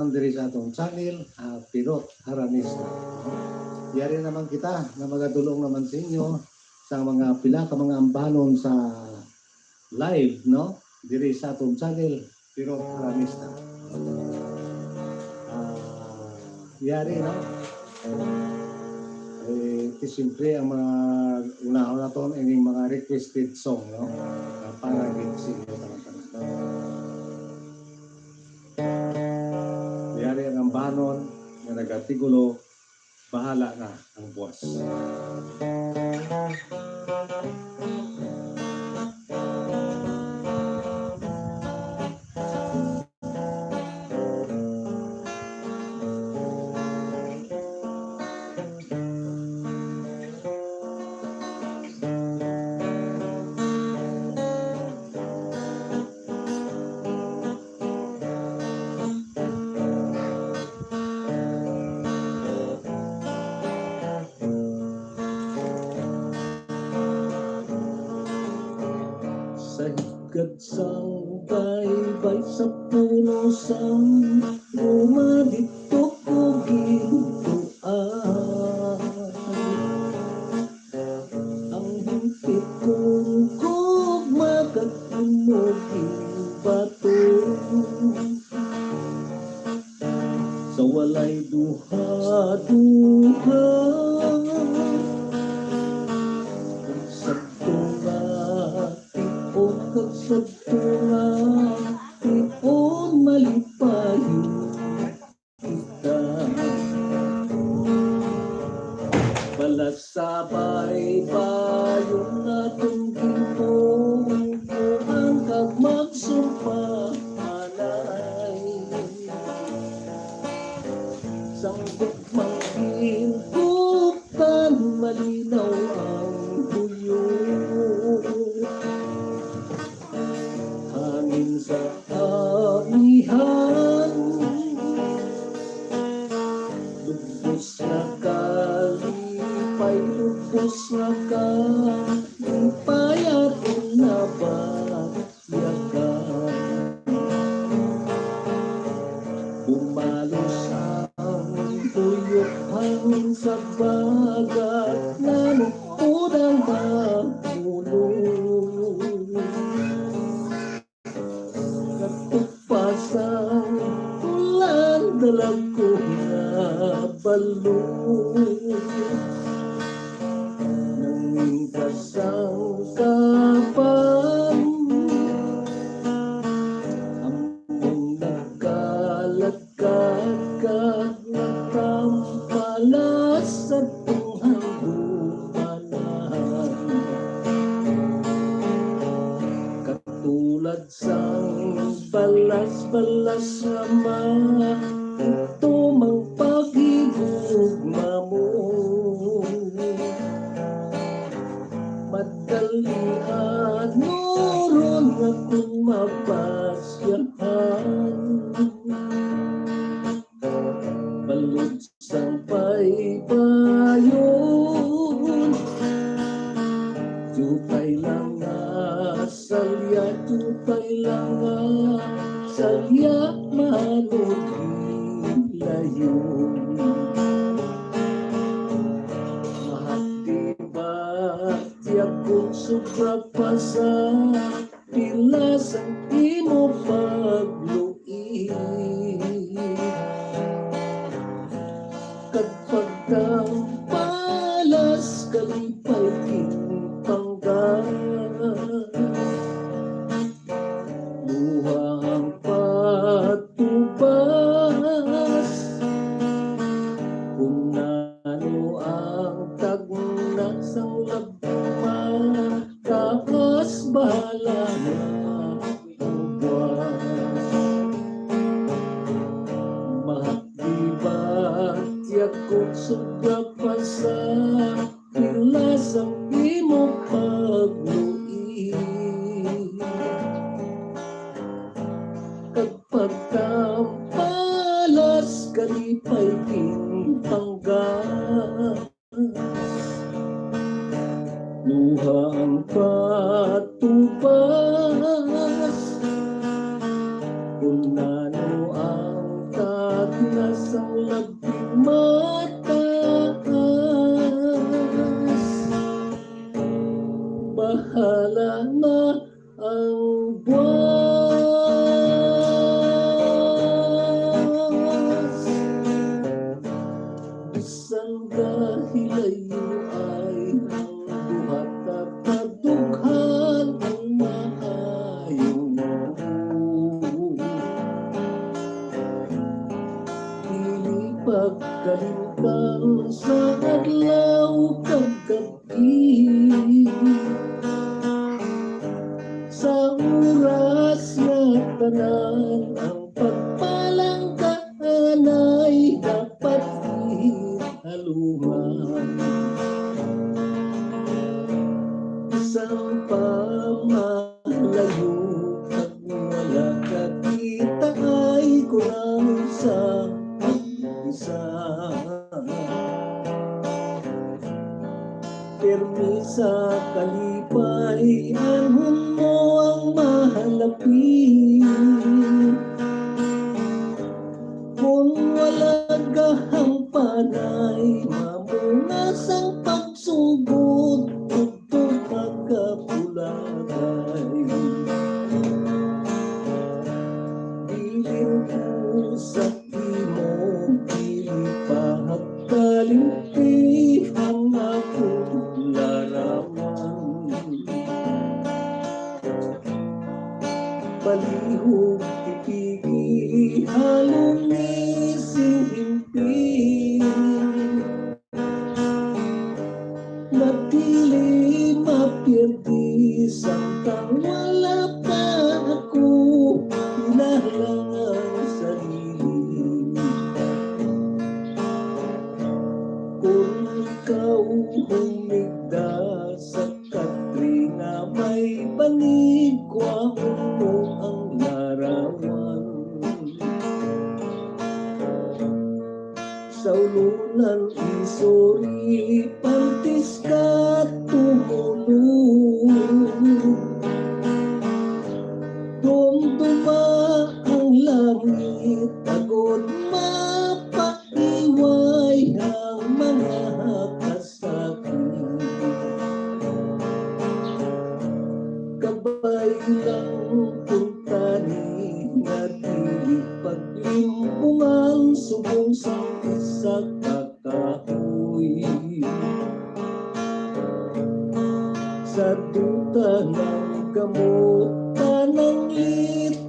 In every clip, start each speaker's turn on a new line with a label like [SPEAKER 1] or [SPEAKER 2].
[SPEAKER 1] diri sa atong channel, Pirot Aranista. Yari naman kita na magadulong naman sa inyo sa mga pila ka mga ambanon sa live, no? Diri sa atong channel, Pirot Aranista. Yari, no? Siyempre ang mga una-una naton ay mga requested song, no? Para sa inyo yari ang ambanon na nagatigulo, bahala na ang buwas. Sang baybay sa puno sang lumadito ko gintuan ang himpit kong kugma katumoging bato sa walay duha-duha sa tunga iyon malipayo kita balasabay payong atong gintong ang kagmagsumpahanay sanggok manghintukan malinaw ang buyo sa amihan lubos na kalipay lubos na kalipay atong nabatyakan bumalos ang tuyok hangin sa bagat nanukod ang magulo pasang ulan dalam ko na balong nanging kasangkapan ampong nagkalagkagkag na tampalas sa tunghangumanan katulad sang balas-balas nga mga ito mang pag-igugma mo madalian nuron nga kung mapasyahan balod sang baybayon jutay lang nga salya jutay lang nga salya manod hilayon mahati ba tiyak kong subra pa sa pilas ang imo pagluin kagpagkampalas kalipay kintanggan luha ang patubas kung nano ang tagna sang labma taas bahala na ang buwas mahakdibat tiyak kong sobra pa sa pilas ang imo pagluin pagkampalas kalipay kintanggan luha ang patubas kung nano ang nasang labing mataas. Bahala na ang buwas. Isang dahilayo ay ang buhat at kadughan ang maayong dili pagkalimtan sa adlaw kagabi. Sa oras nga tanan ang pagpalang kaanay dapat ihalungan. Isang pamalayo pag wala kakita ay kurang sa pag-isa. Pirmi sa kalipay anhon mo ang mahalapi. Kung wala gahampanay mamunas ang pagsugod ugto pagkapulagay. Bilin ko sa imo dili pagkalimti ang akong larawan. Palihog tipigi halong isihimpi. Napili mapirdi samtang wala pa ako hinalang ang sarili. Kung ikaw humigda sa Katrina may banig kwahon mo ang larawan. Sa ulunan isuri pantis ka tumulong. Dumduma ang langit agod mapaiway ang mga kasakit. Kabay lang puntani nga dili paglimpungan subong sa isa kakahoy. Sa duta ng gamot tanang itabutan.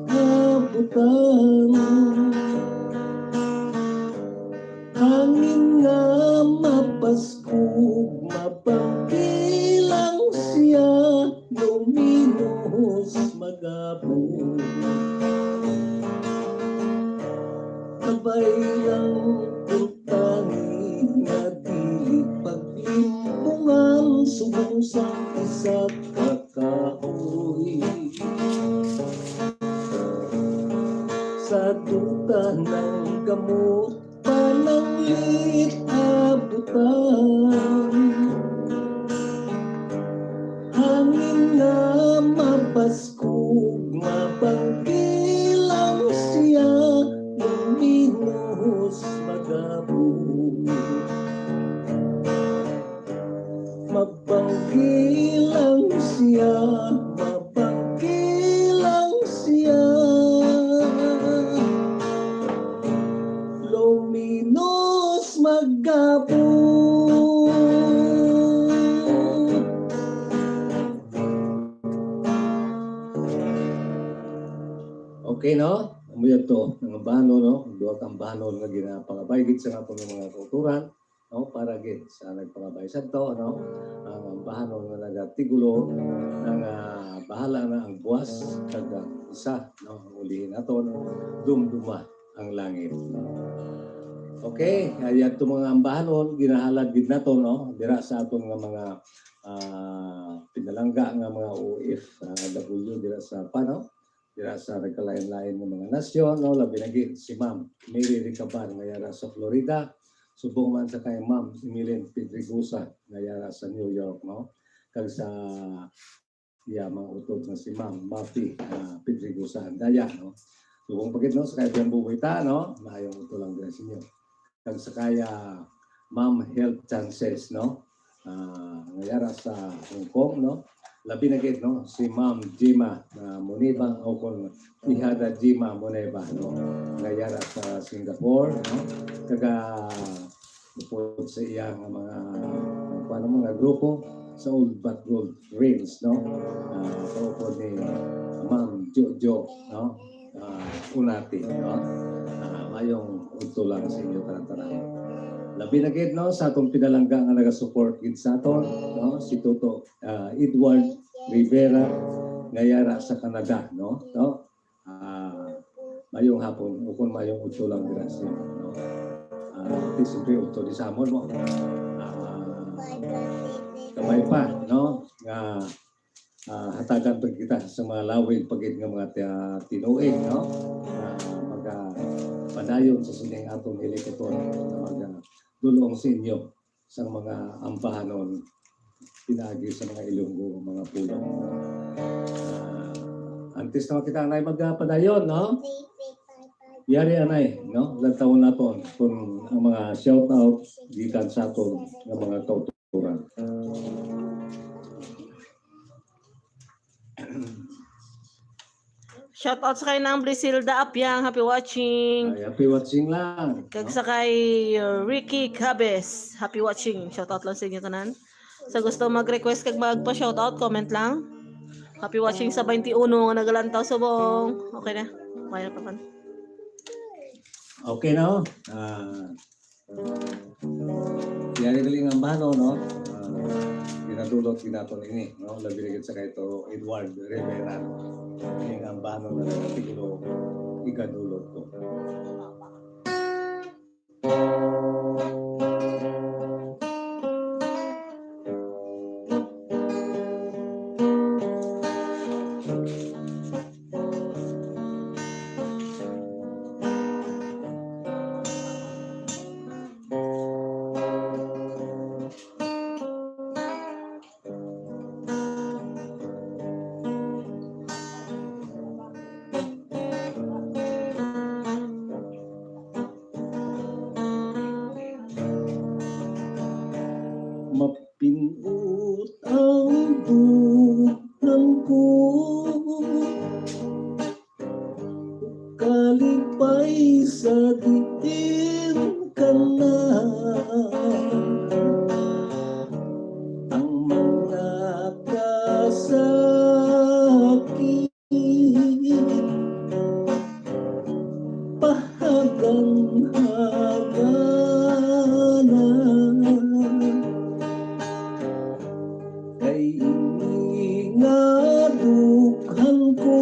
[SPEAKER 1] Hangin nga mapaskog mapangkilang siya luminos magabong. Kabay lang utani nga dili paglimpungan subong sa isa kakahoy. Sa duta ng gamot pananglit abutan. Hangin nga mapaskog mapangkilang siya luminos magabong. Mapangkilang siya mapangkilang siya luminos magabong. Okay, no? Amuyan to, mga bano, no? Duha kang bano nga ginapangabay gid sa nga mga kulturan, no? Para gid sa nagpangabay sa to, no? Ang bano nga nagatigulo ng bahala na ang buwas kag isa, no? Ang ulihin naton dumduma ang langit. Okay, ayan to mga ambahanon ginahalad gid nato, no? Dira sa aton nga mga pinalangga nga mga OFW dira sa pano. Dira sa nagkalain-lain ng mga nasyon, no? Labi na gid si Ma'am Mary Ricaban nga yara sa Florida, subong man sa kay Ma'am Emilien Pedregosa nga yara sa New York, no? Kag sa mga utod nga si Ma'am Mafi Pedregosa andaya, no? Subong pagit no, sa kaya bubuita, no? Maayong ito lang din sa inyo. Kag sa kaya Ma'am Health Chances, no? Ngayara sa Hong Kong, no? Labi na gid, no? Si Ma'am Jima Muniba o kung ihada Jima Muniba, no? Ngayara sa Singapore, no? Kaga upod sa iyang mga grupo sa Old But Gold Rails, no? Kaupod ni Ma'am Jojo, no? Unati, no? Mayong udto lang sa inyo tanan-tanan. Labi na gid, no, sa atong pinalangga nga naga-support gid sa aton, no? Si Toto Edward Rivera ngayara sa Canada, no? Mayong hapon, ukon mayong udto lang dira sa inyo, no? Siyempre udto di samon mo. Kamay pa, no? Hatagan pag kita sa mga lawig pagit nga mga tinuig, no? Padayon sa sining atong helikopter na dulong sa inyo sa mga ampahanon pinagi sa mga Ilonggo, mga pulong. Antes na kita anay magpadayon, no? Yari anay, no? Lantawon naton kung ang mga shout out gikan sa aton ng mga kauturan.
[SPEAKER 2] Shout out sa kay ng Brisilda Apyang, happy watching.
[SPEAKER 1] Ay, happy watching lang.
[SPEAKER 2] Kag sa kay Ricky Cabes, happy watching. Shout out lang sa inyo tanan. Sa gusto mag-request kag magpa-shout out, comment lang. Happy watching sa 21 nga nagalantaw subong. Okay na. Okay na pa man.
[SPEAKER 1] Okay, no? Yari galing ang bano, no? Pinadulot naton ini, no? Labi na sa kay to Edward Rivera. Yung ang bano na nagtigulo igadulot ko. Mapinut ang bulan ko, kalipay sa diin ka na. Ang mga kasakit pahagan-haganan kay ingadukhan ko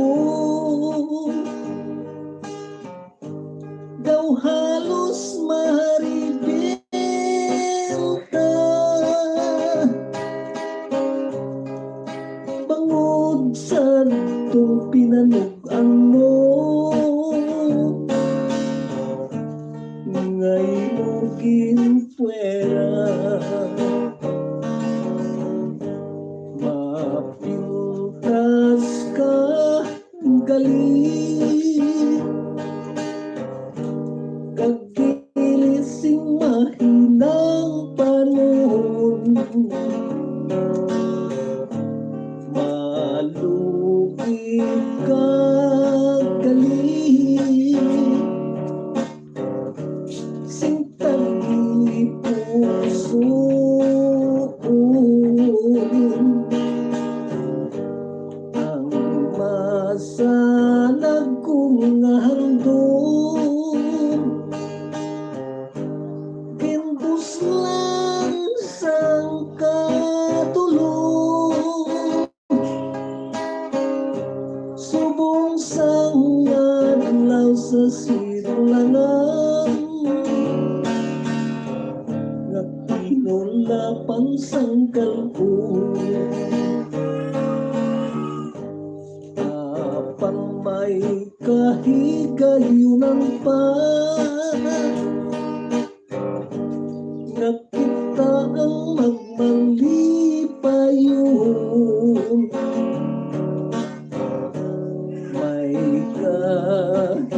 [SPEAKER 1] daw halos maribenta bangod sa itong pinanugan mo ngay mugin puwera mapintas ka galing kagilising mahinang panahon malugit ka galing sintagi puso ang masanag kong handog ginbus lang sang katulog subong sang adlaw sa silangan nga kinulapan sang kalbo apang may kahigayunan pa nga kita ang magmalipayon may kahigayunan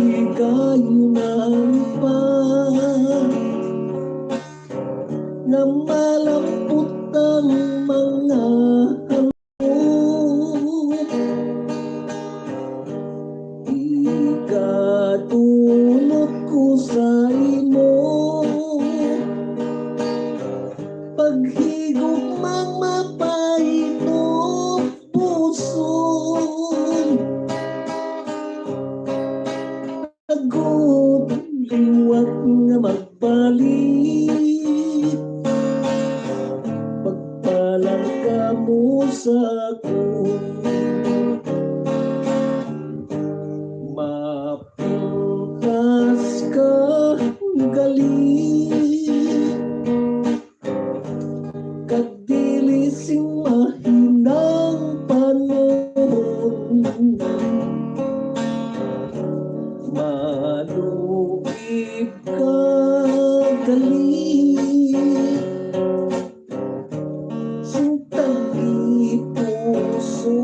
[SPEAKER 1] nga malambot ang mga ikatulot ko sa imo paghigugmang mapayno puso agud liwat nga magbalik pagpalang ka mo sa akong mapilkas ka galing kagdilising mahinang panahon malugib ka galing sintagi puso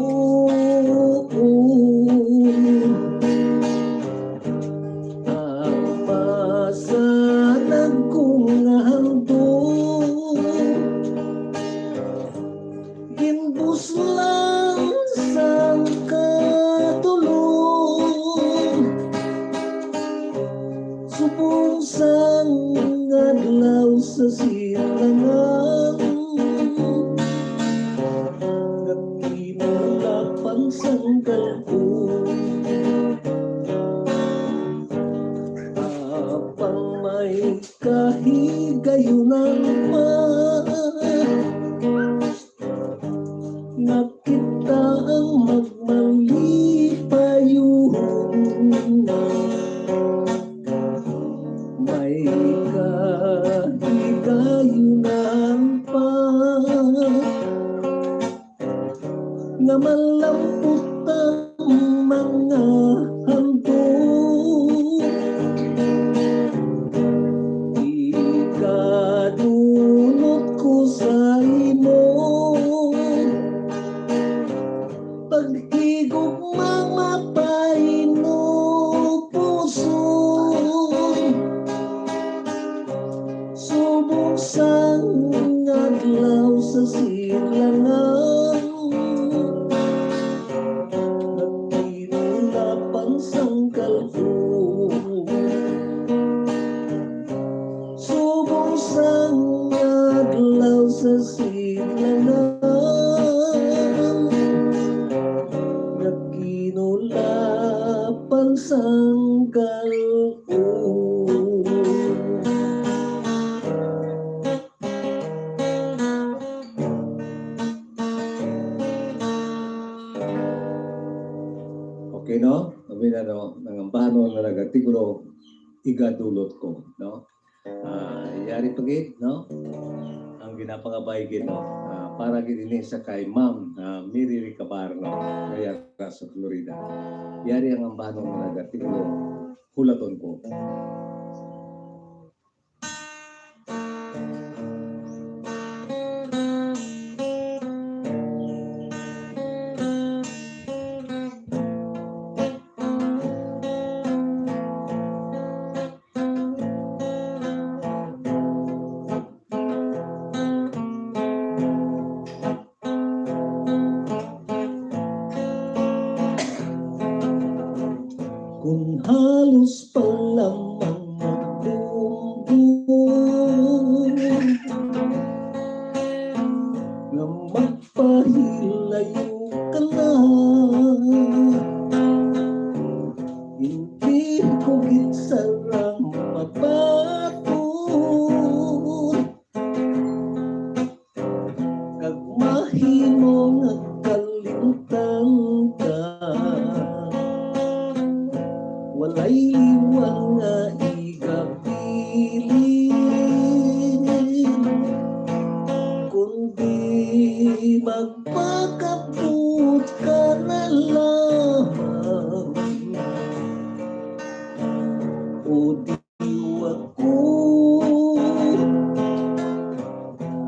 [SPEAKER 1] ang masanag kong handog ginbus lang sang katulong subong sang adlaw sa silangan nagkinulapan sang kalpong apang may kahigayunan pa nakita ang magmalipayuhon may kahigayunan pa nga malampot ang mga handog ikadulot ko sa imo paghigugmang mapayno puso subong sang adlaw sa silangan nagkinulapan sang kalpong subong sang adlaw sa silangan nagkinulapan sang kalpong. Okay, no? Sabi na, no? Nangambahanon na nagatigulo, igadulot ko, no? Yari pagit, no? Ang ginapangabay gid, no? Para gid ini sa kay Ma'am Miri Ricabar, no? Kaya sa Florida. Yari ang ambahanon na nagatigulo, hulaton ko. Kung halos pa lamang magbumbong na magpahilayo ka na hindi ko gitsarang mabaton kag mahimo nga kalintang ka walay liwang nga igabilin kundi magpakabut ka na lamang o diwa ko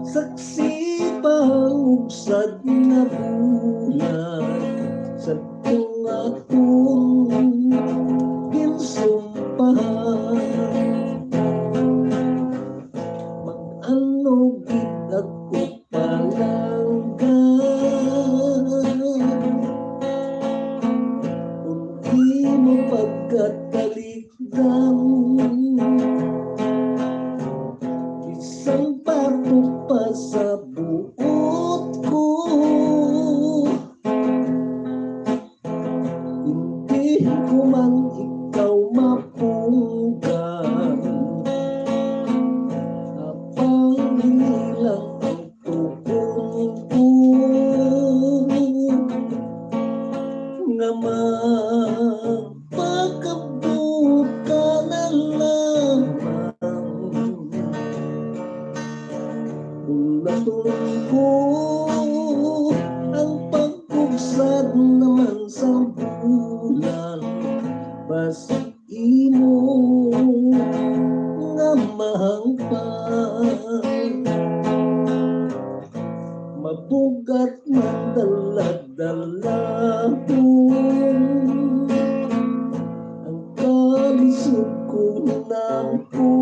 [SPEAKER 1] saksi pang-ugsad na bulan sa kung akong ginsumpahan mag-anog tumbo ang pagkugsad naman sa bulan bas imo nga mahangpan mabugat man daladalahon ang kalisod kong nampun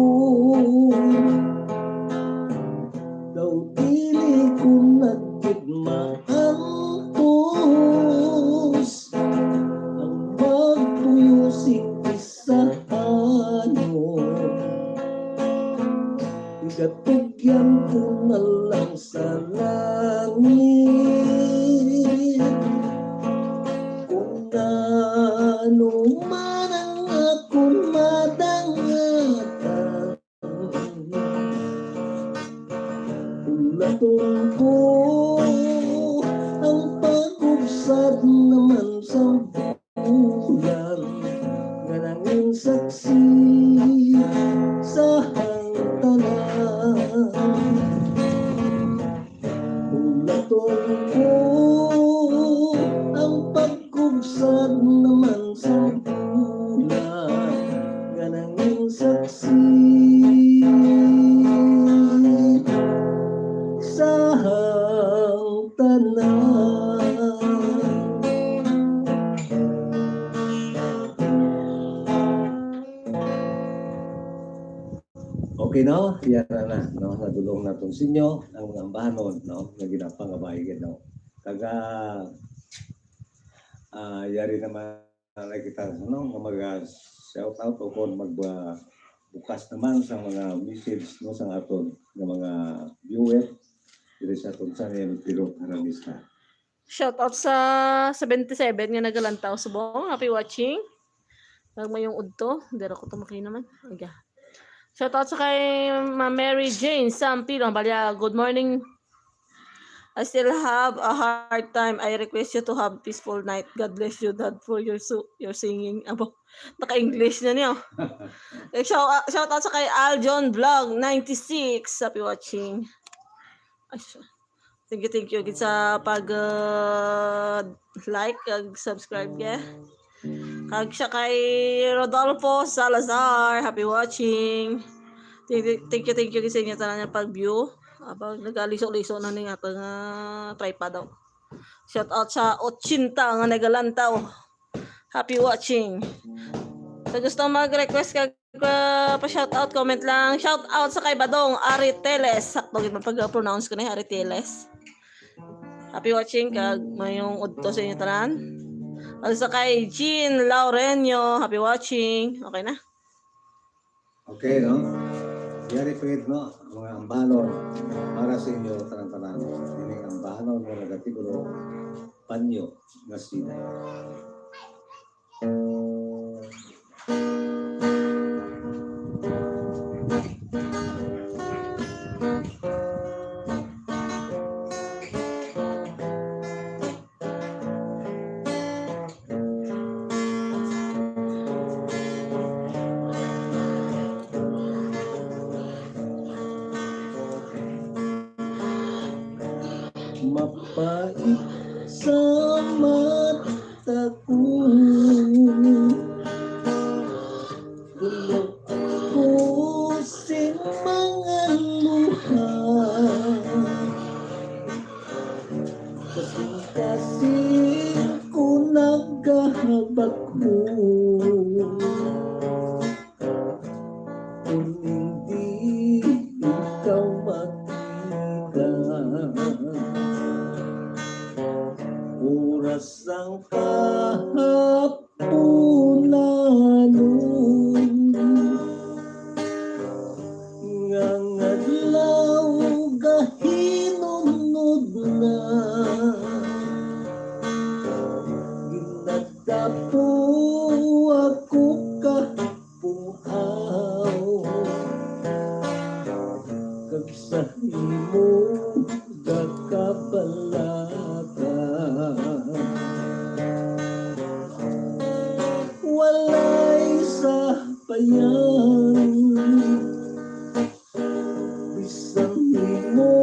[SPEAKER 1] daw dili ko nagkidmaantos ang magtuyo sing isahano igatugyan ko na lang sa langit kung ano man ang akong madangatan ulatong ko ang pag-ubsad naman sa bulan nga nanging saksi sa hangtanan ulatong ko ang pag-ubsad naman sa bulan nga nanging saksi sa hangtanan. Okay no? Yan na no? Nadulong na itong sinyo ang mga ambahanon no? Na ginapangabayan no? Kaga yari naman na kita no? Mag-shout out o kung bukas naman sa mga message no? Sa aton ng mga viewer dito sa itong channel Pirot Haramista.
[SPEAKER 2] Shout out sa 77 nga nagalantaw subong. Happy watching. Nagmayong udto. Dero ko tumaki naman. Aga. Shout out sa kay Ma Mary Jane Sampilong Balya. Good morning. I still have a hard time. I request you to have peaceful night. God bless you, Dad, for your singing. Abo, naka-English na niyo. Shout out sa kay Aljon Vlog 96. Happy watching. Ay, thank you gid sa pag like ag subscribe ya. Kag siya kay Rodolfo Salazar, happy watching. Thank you gid sa inyo tanan pag view. Abang nagaliso-liso na ning atong tripod daw. Shout out sa 80 nga nagalantaw. Happy watching. Sa gusto mag-request kag pa-shout out, comment lang. Shout out sa kay Badong Ariteles. Sakto gid pag-pronounce ko ni Ariteles. Happy watching kag mayong udto sa inyo tanan. At sa kay Jean Laurenio, happy watching. Okay na.
[SPEAKER 1] Okay no? Yari po no? Mga ambahanon para sa inyo tanan-tanan. Ini ambahanon nga nagatigulo panyo nga sinay. Mapait sa mata ko tulog ako sa mga luha kasi ko naghahabag mo kung hindi ikaw makita oras ang kahapunan nga ngadlaw gahinunod na ginagdapo ako kapuhaw kag sa imo gakabalaka walay sa bayan bisan imo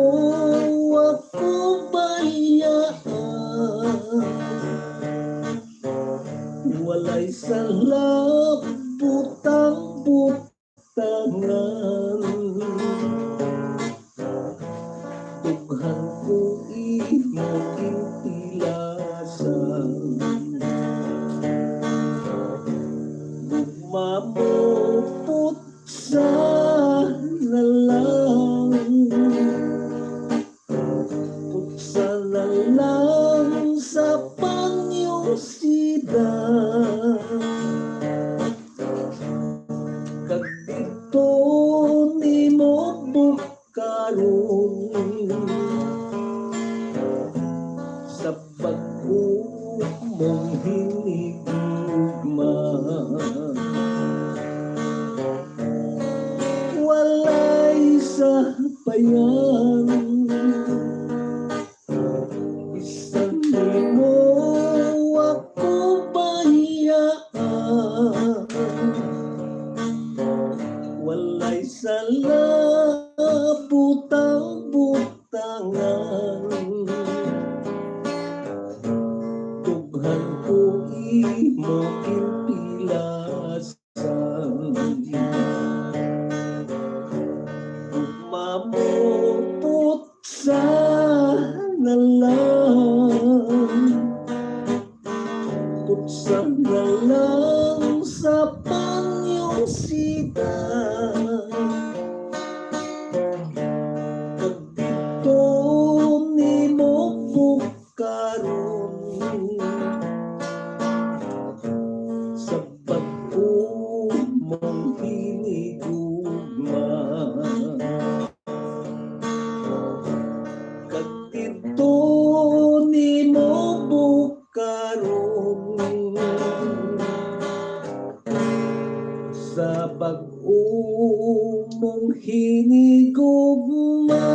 [SPEAKER 1] sa bayan. Isang mo ako bayaan, walay sala butang-butangan. Tughan ko imo kinpilasan, mamupot sa nalang, putsa na lang sa panyong sita. Pagdito ni mo bukaron, sa pag-o mong hinigugma. Pagdito ni mo bukaron, sa pag-o mong hinigugma.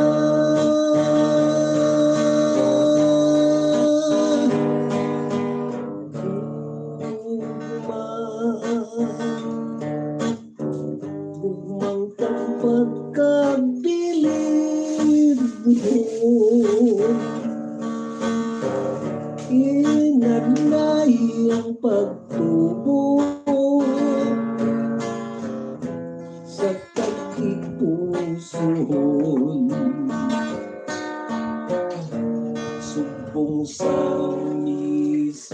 [SPEAKER 1] Gugmang kang pagkabilib mo, inanay ang pagtubo sa kakipusoon. Subong sa misitas,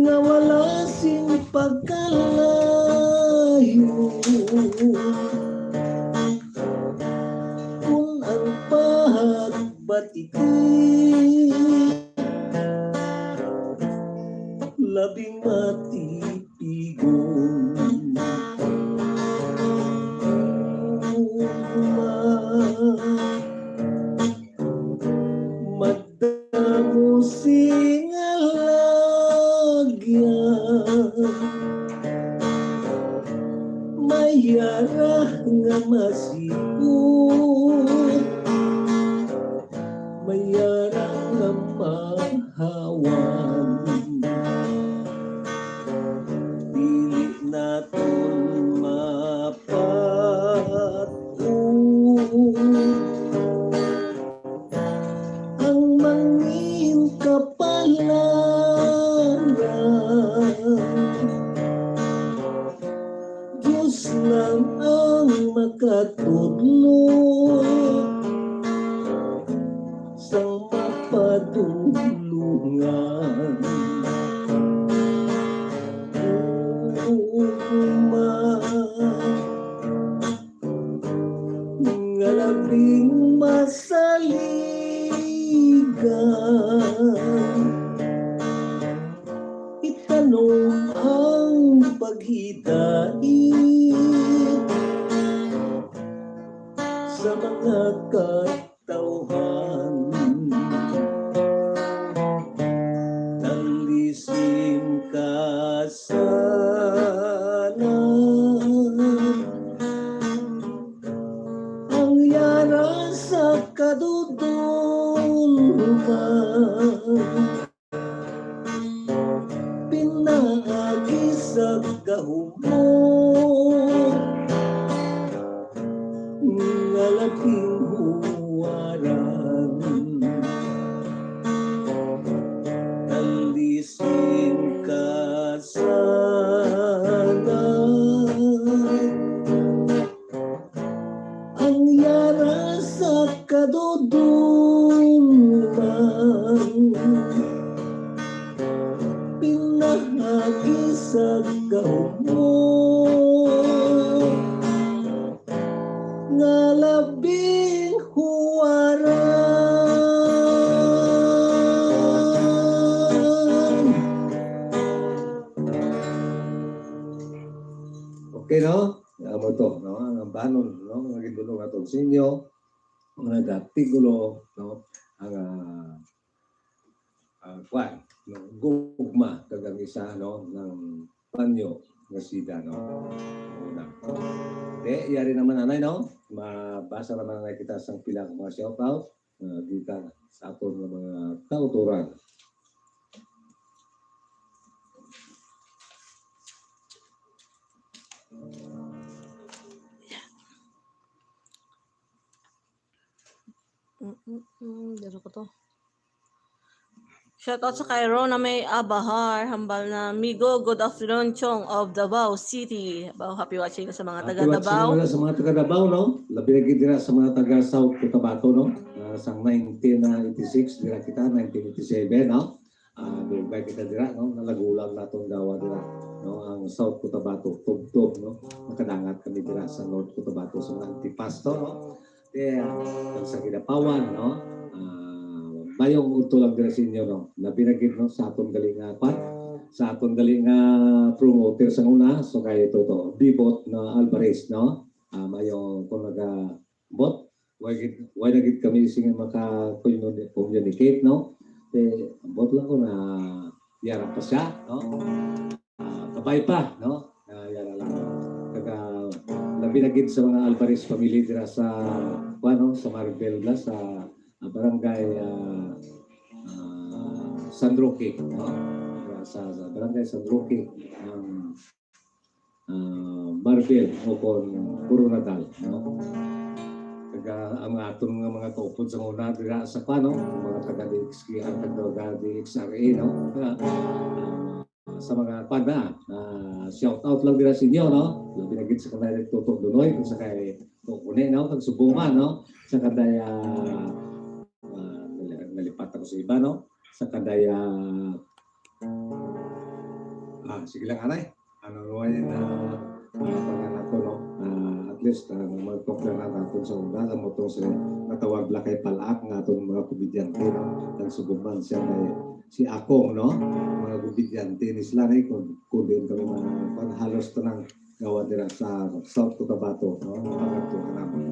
[SPEAKER 1] nga wala sing pagkalayo. Kung ang pagbatiti labing matipigon, madamo sing alagyan, mayara nga masipot, mayara nga mahawan. Dili naton mapatun ang mangin kapalaran. Diyos lang ang makatudlo sa mapadulungan. Nga labing masaligan, itanong ang paghidait sa mga katawhan. Nalisim ka sana, ang yara sa kadudulman. Pinaagi sa kahumo, nga labing huwaran. Nalisim ka sana, ang yara sa kadudulman. Pinahagi sa kahumo, nga labing huwaran. Okay, no? Amo to, no? Ang banon, no? Ang gidulong atong sinyo, ang nagatigulo, no? Ang kwan, no? Gugma, kagang isa, no? Ng panyo, Nasida, no? Una. Yari naman anay, no? Mabasa naman anay kita sa pila ng mga shoutout. Dito sa aton ng mga kauturan.
[SPEAKER 2] Dito ko to. Shoutout sa Cairo na may Abahar, hambal na Migo, good afternoon, Chong of Davao City. Happy watching sa mga taga Davao.
[SPEAKER 1] Sa mga taga Davao, no? Labi na dira sa mga taga South Cotabato, no? Sa 1986, dira kita, 1987, no? Dira kita dira, no? Nalagulang natong dawa dira, no? Ang South Cotabato, tub-tub, no? Nakadangat kami dira sa North Cotabato, sa mga Antipasto, no? Sa Kinapawan, no? Mayong uto lang dira sa inyo, no? Labi na no? Sa atong galing sa atong galing promoter sa una, so kaya ito to, Bibot na Alvarez, no? Mayong kung naga-bot, why nagit kami singa maka-communicate, no? Bot lang ko na yara pa siya, no? Kabay pa, no? Yara lang. Labi nagit sa mga Alvarez family dira sa, sa Maribel, sa barangay San Roque, no? Sa barangay San Roque ng Maribel o Coronadal, no? Ang atong mga kaupod sa una dira sa mga taga-DXK ang taga-DXRA, no? Sa mga shout out lang dira sa inyo, no? Binagit sa kanila Tutok Dunoy kung sa kay Tukune, no? Pagsubuman, no? Sa kadaya nalipat ako sa iba, no? Sa kadaya sige lang, anay. Ano naman pangalan ko, no? At least, mag-talk na natin sa una. Sa motong sa natawag lang kay Palak, ng atong mga kubidyante, no? Nagsubuman siya kay si Akong, no? Mga kubidyante ni sila, kung din kami mga halos ito ng gawa nila sa South Cotabato, no? Pagkatuhan namin.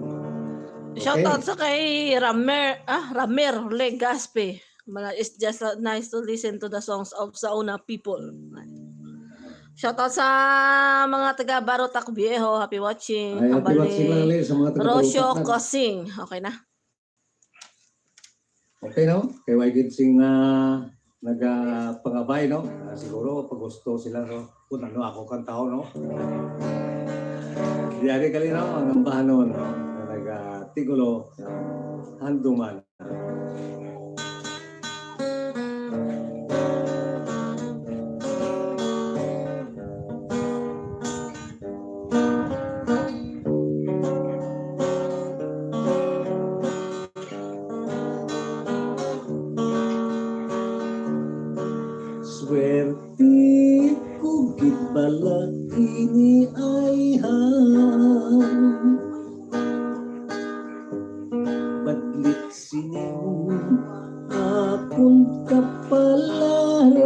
[SPEAKER 2] Shoutout sa kay Ramer Legaspe. It's just nice to listen to the songs of Sauna people. Shoutout sa mga taga Barotac Viejo. Happy watching.
[SPEAKER 1] Happy watching lang ulit sa mga taga
[SPEAKER 2] Rocio Cosing. Okay na?
[SPEAKER 1] Okay, no? Kay Waigid Sing nagpangabay, no? Siguro pag gusto sila, no? Kung ano ako kang tao, no? Diyari kali, no? Ang ambahanon, no? Nag-tigulo, handuman. Swerte ko gitbala ini ay Batlit sinimu akong kapalaran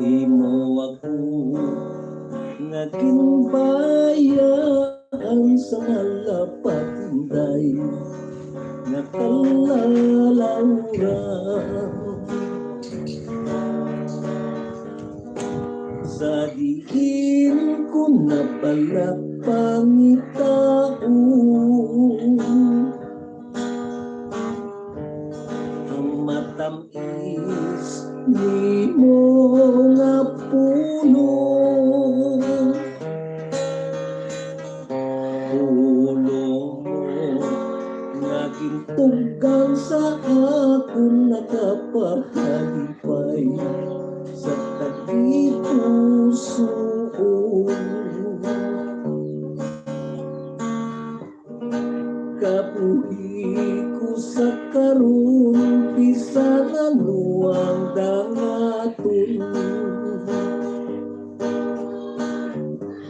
[SPEAKER 1] Imo ako nga ginbayaan sa malapatinday nakalalauran sa diin ko nabalat pangitaon ang matamis ni mo nga puno Tugang sa akong nakapahalipay sa tabi-puso Kapuhi ko sa karon bisan ano ang dangaton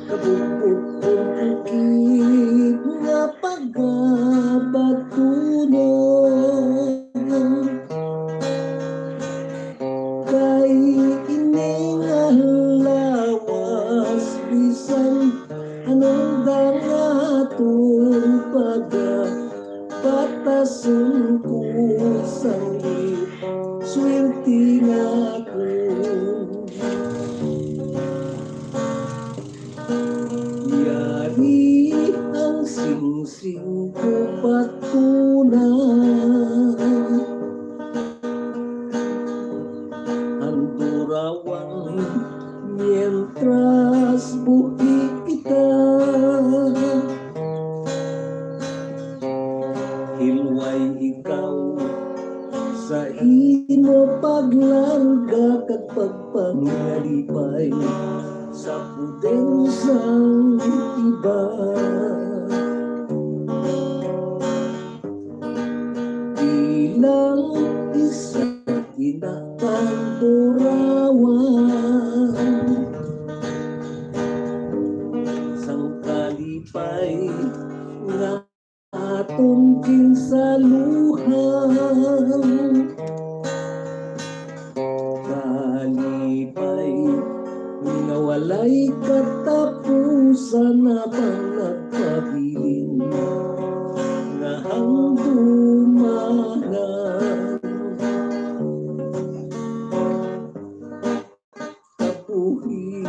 [SPEAKER 1] Kabukod kong ukit nga pagabatunon kay ining lawas bisan anong dangaton pagabatason ko sa swerte nga ako
[SPEAKER 3] durawang mientras buhay kita. Hilway ikaw sa ino paglarga kag pagpangalipay sa pudensang iba. Bilang isa kinakanturawan sang kalipay nga aton kinsaluhan. Kalipay nga walay katapusan na pang nagpabilin nga hangdumanan. Kapuhi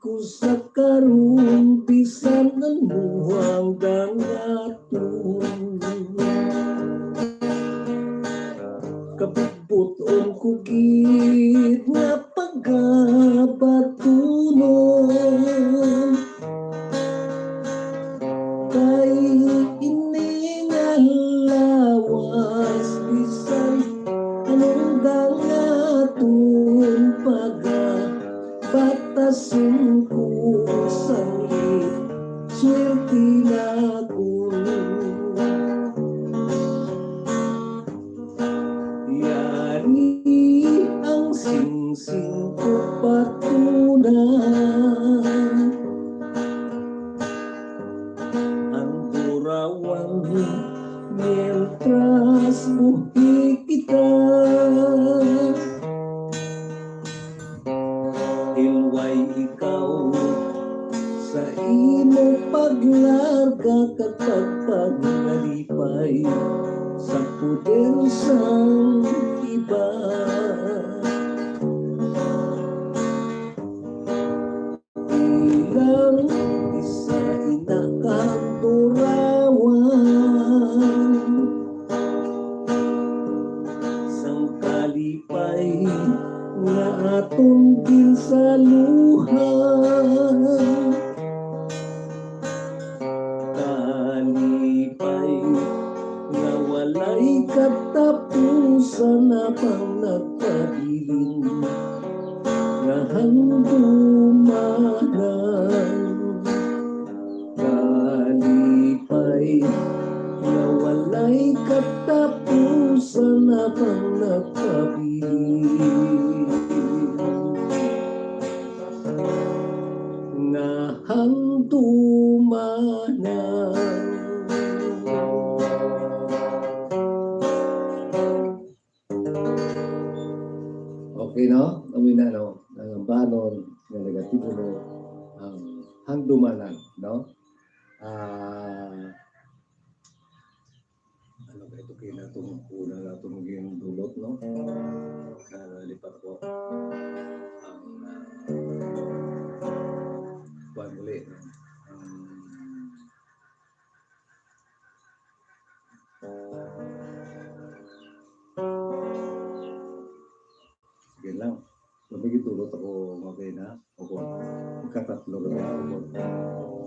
[SPEAKER 3] ko sa karon bisan ang buwang dangaton. Kabubuton ko gid nga pagabatunon kay iningal lawas bisan anong dangaton pagabatasun ko sangit swerte na ko. Yari ang singsing ko patunan ang durawan mientras buhay kita. Hilway ikaw sa imo paglarga kag pagpangalipay sa pudensang iba. Bilang isa inakanturawan sang kalipay nga aton kinsaluhan. Kalipay nga walay katapusan na pang nagpabilin nga hangdumanan. Kalipay nga walay katapusan na pang nagpabilin nga hangdumanan.
[SPEAKER 1] Okay, no? Amin na, no? Ang banon, ng negatibo, no? Ang hangdumanan, no? Ano ba ito kaya natong una na itong maging dulot, no? Lipat ko ang buwan muli, no? Sige lang. Mabigit tulot ako mabay na. Ako. Katatlo na ako.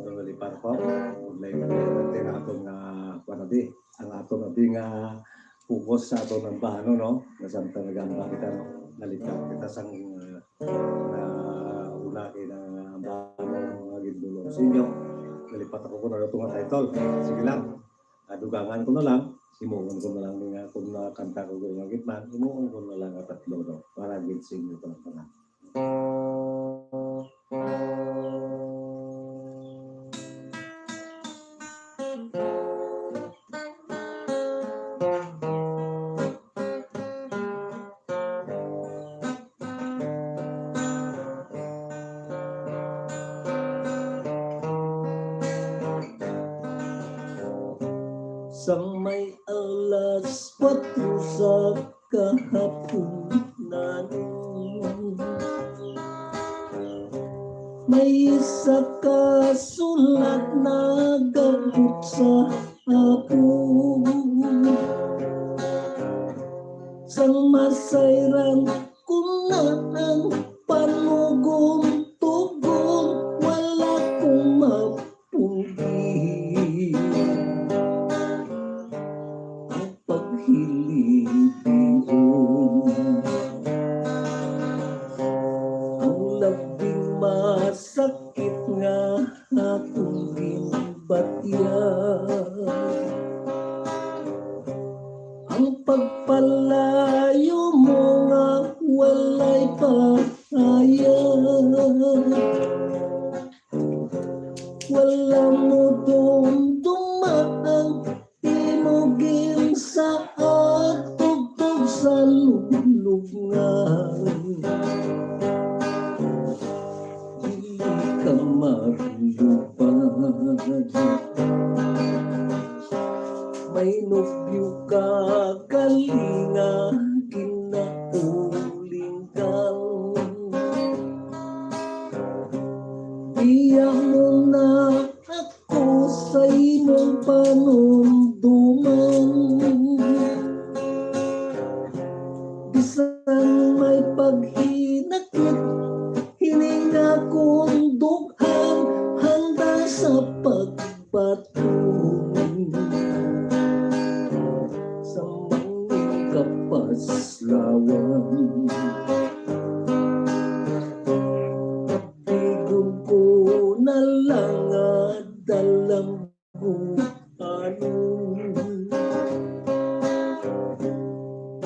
[SPEAKER 1] Pero nalipar ko. Online ko yung atong panabi. Ang atong nabi nga focus sa atong ng bahano, no? Nasaan nagamba kita, no? Nalipar kita sang una kayo ng bahano ng gindulo. Sinyo, nalipat ako na itong title. Sige lang. Dugangan ko na lang. Simuon ko na lang nga kung nakanta ko ng gitman, simuon ko na lang at tatlo, no? Para ginsing nyo ito ng panahon.
[SPEAKER 3] Sang may alas 4 sa kahapunan, may isa ka sulat na gabot sa hapon. Sang masayran kung na ang Walang mudong dumaan, tinugin sa tugtog sa lulungan. Di ka maglubad, may nobyo ka kalinga, kinauling kang iyak mo na ako sa imong panumduman. Bisan may paghinakit, hininga kong dughan, handa sa pagbatong sa manging kapaslawan. Na lang dalang buhanon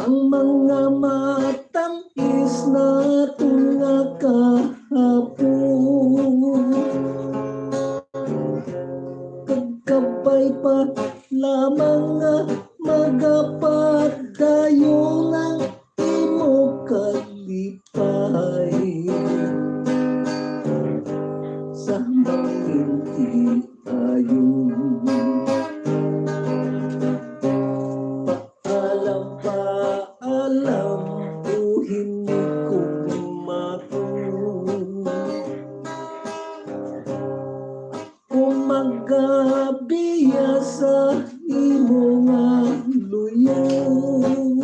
[SPEAKER 3] ang mga matamis na tunga kahapon. Kagkabay pa lamang nga magapadayon ang imo kalipay sa mangindi ayon. Paalam, buhin ko kumakong kung magabiya sa imo nga luyon.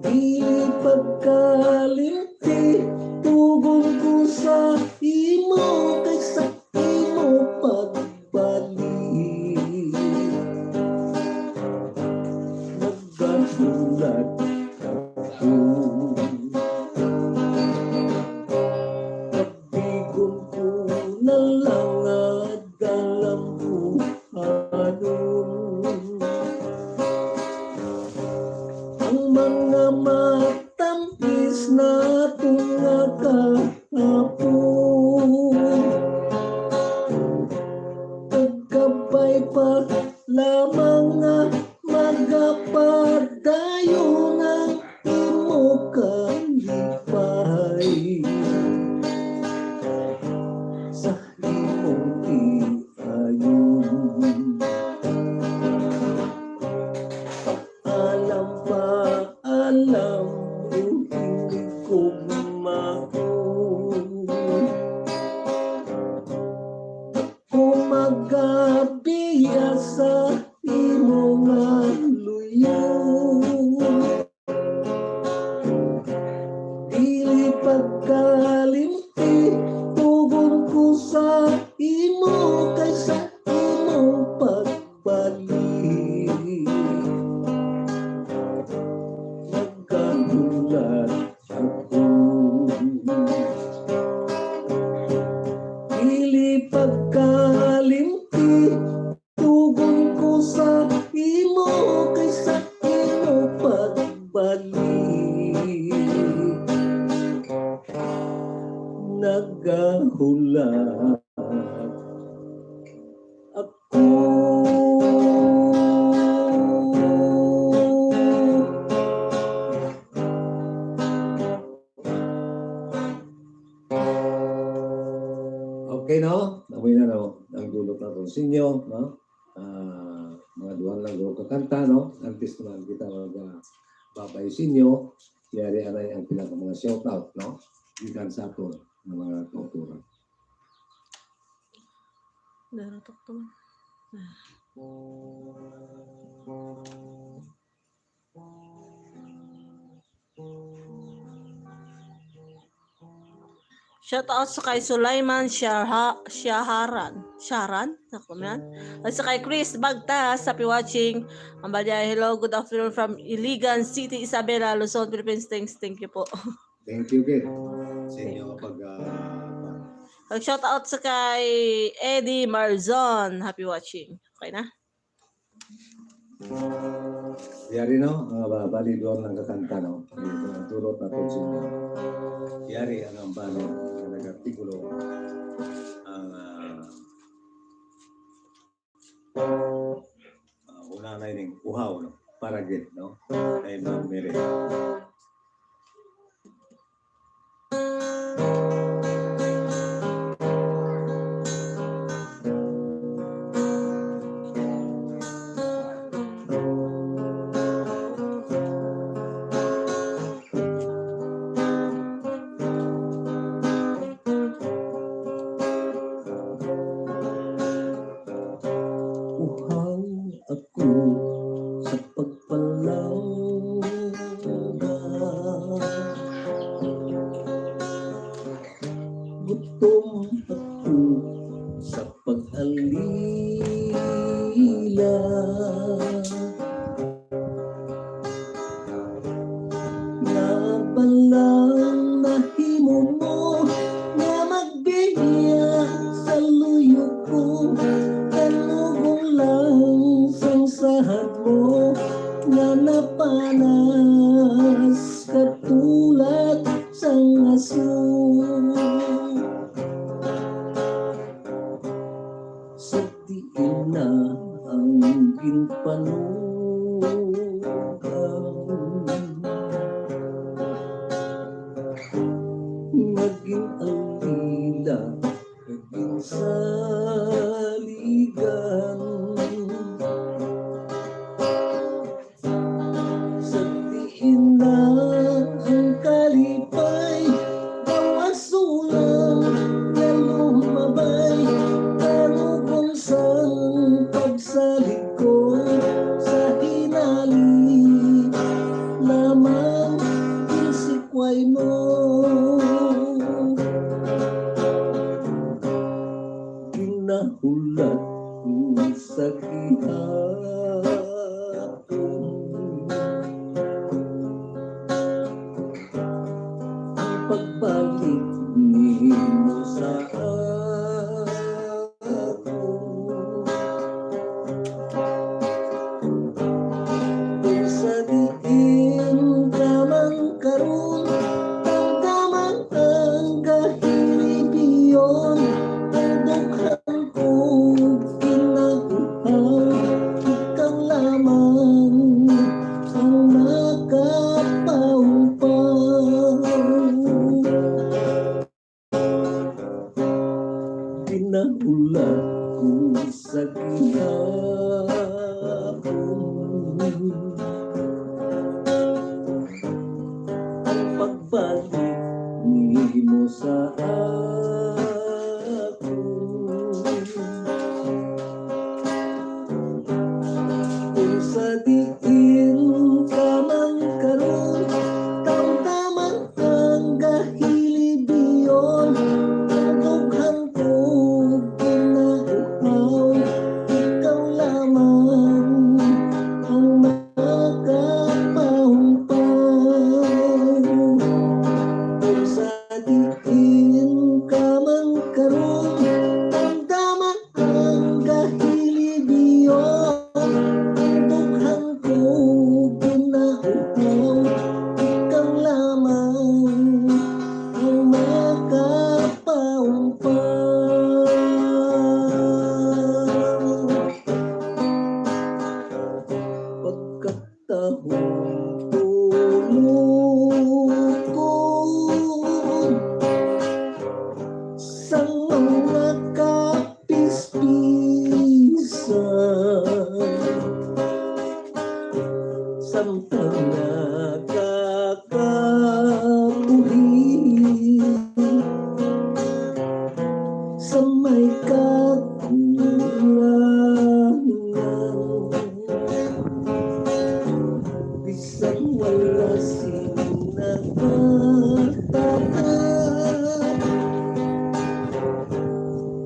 [SPEAKER 3] Dili pagkalimti, tugon ko sa imo kaysa imo pagbalik. Nagbagulat ako, pagbigon ko na lang dalang buhanon ang mga matamis na tunga kahapon. Pagkabay pa lamang nga magapadayon ang imo kalipay sa imong tiayon. Paalam, hindi ko gumakong kung magabiya sa imo nga luyon. Dili pagkalimti, tugon ko sa imo kaysa imo pagbalik. Nagkagulat ako, dili pagkalimti, tugon ko sa imo kaysa imo pagbalik. Nagkagulat ako.
[SPEAKER 1] Okay, no? Namoy na, no? Ang dulot na ito sa inyo, no? Mga duwan lang doon kakanta, no? Artist naman kita babay sa inyo. Yari anay ang pinaka mga shoutout, no? Gikan sa ato ng mga kauturan.
[SPEAKER 2] Daratok to man. Shout out sa kay Sulaiman Shaharan. Naku man. At sa kay Chris Bagtas, happy watching. Ambalya, hello, good afternoon from Iligan City, Isabela, Luzon, Philippines. Thank you po.
[SPEAKER 1] Thank you, Kid. Sa inyo
[SPEAKER 2] Shout out sa kay Eddie Marzon. Happy watching. Okay na?
[SPEAKER 1] Yari, no? Bali doon ng kakanta, no? surot na sa inyo. Yari ang ambano na nag-artikulo ang una na yung uhaw, no? Paragit, no? Kay Ma'am Mary.
[SPEAKER 3] Uhaw ako sa pagpalaw na. Gutom ako sa pag-alila. Nabalang nahimo mo nga magbiya sa luyo ko. Kanugong lang sang sahad mo nga napanas katulad sang aso. Sa diin na ang ginpanugang, maging alila, maging saligan. Sa diin na ang kalipay, kawasulang na lumabay. Kanugong sang pagsalig ko sa hinali lamang isikway mo. Ginahulat ko sa gihapon ang pagbalik mo sa akin. Kung sa diin ka man karon, damdaman ang kahilibiyon. Ang dughan ko kinabuhaw, ikaw lamang ang nakapaupaw. Ginahulat ko sa gihapon ang pagbalik mo sa akin. Kung sa diin ka man karon, damdaman ang kahilibiyon. Ang dughan ko kinabuhaw, ikaw lamang ang makapaupaw. Kung sa diin ka man karon, damdaman ang kahilibiyon. Ang dughan ko kinabuhaw, ikaw lamang ang makapaupaw. Pagkatahong tulukon sa mga kapispisan, samtang nakakabuhi sa may kakulangan. Bisan wala sinagatapat,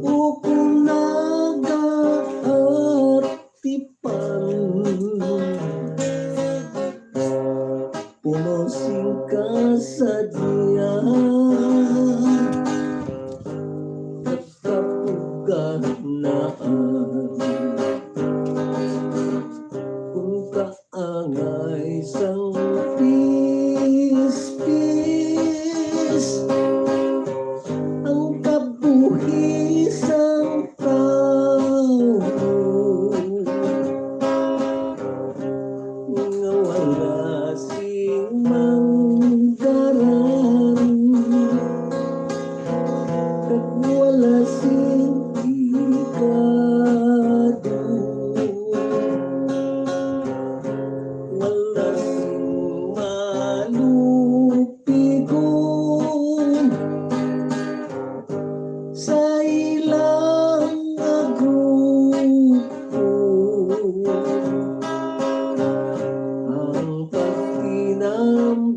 [SPEAKER 3] o kung nag-aatipan, punosing ka sa diyan at kapuganaan. Kung kaangay sang pispi,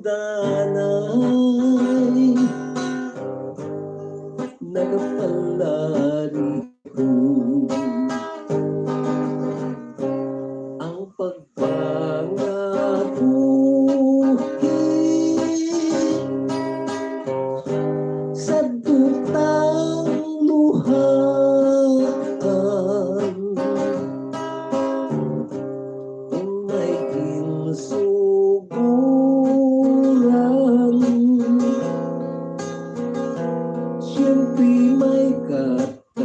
[SPEAKER 3] danay nagapalari ko ang pagpangabuhi sa dutang luhaan kung may insuguran siyempre may katapusan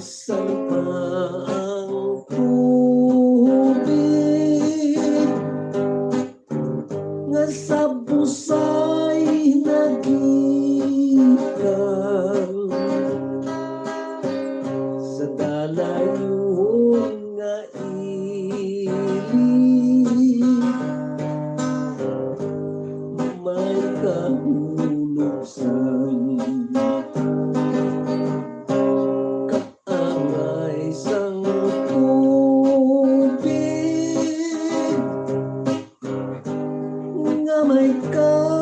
[SPEAKER 3] isang pa ang tubig nga sa busay nagikan sa dalayon nga ilig may kahulusan kaangay sang tubig nga may kahulusan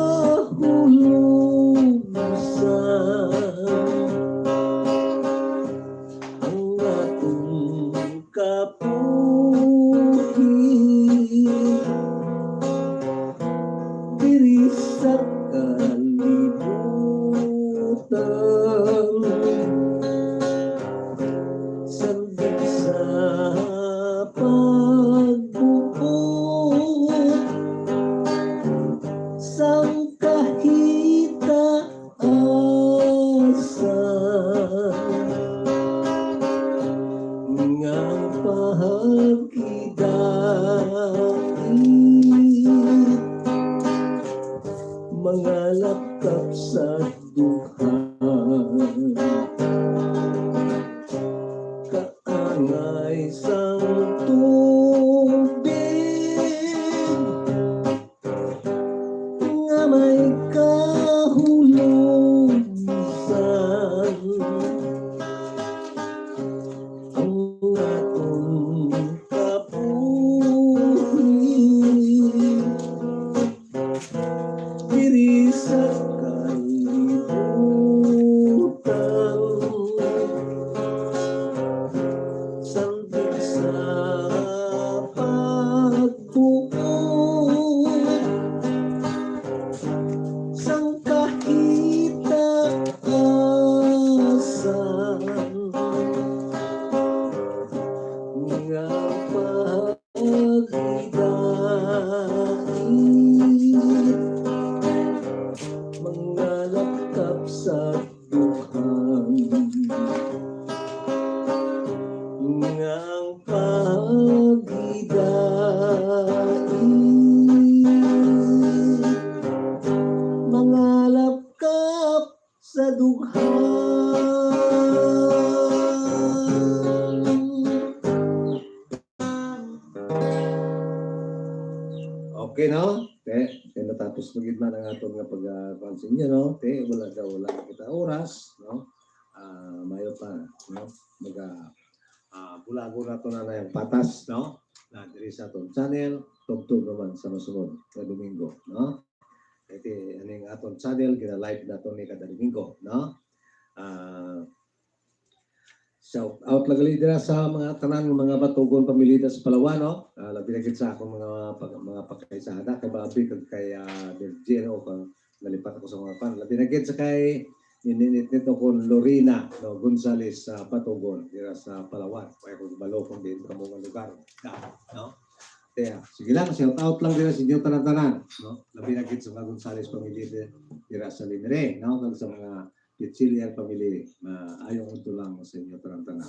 [SPEAKER 3] ang atong kapuhi diri sa kalibutan sandig sa pagbuot sang kahitaasan nga pahagidait mga lakap sa dughan kaangay sang tubig nga may kahulusan ang atong kapuhi diri sa kalibutan sandig sa pagbuot sang kahitaasan nga pahagidait mga lakap sa dughan ngang pahagidait mga lakap sa dughan.
[SPEAKER 1] Okay, no? Natapos magid man ang atong nga pagpansin niya, no? Wala kita oras, no? Mayo pa, no? Bulago na to na yung patas, no? Na diri sa atong channel, tugtog naman sa masunod na Domingo, no? Iti aning atong channel gina-live nato ni kada Domingo, no? Shout out lagali dira sa mga tanan mga batugon pamilya sa Palawan, no? Labi na gid sa akong mga pagkaisada kay Bobby kag kay Virgin o kang nalipat ako sa mga fan. Labi na gid sa kay ininit nito kon Lorena, no, Gonzales sa Batugon dira sa Palawan. Kaya kung balokon din kamo nga lugar, no? Kaya sige lang, shout out lang dira sa inyo tanan-tanan, no? Labi na gid sa mga Gonzales pamilya dira sa Limere, no? Kag sa mga Pichilian family, ayong unto lang sa inyo tanan-tanan.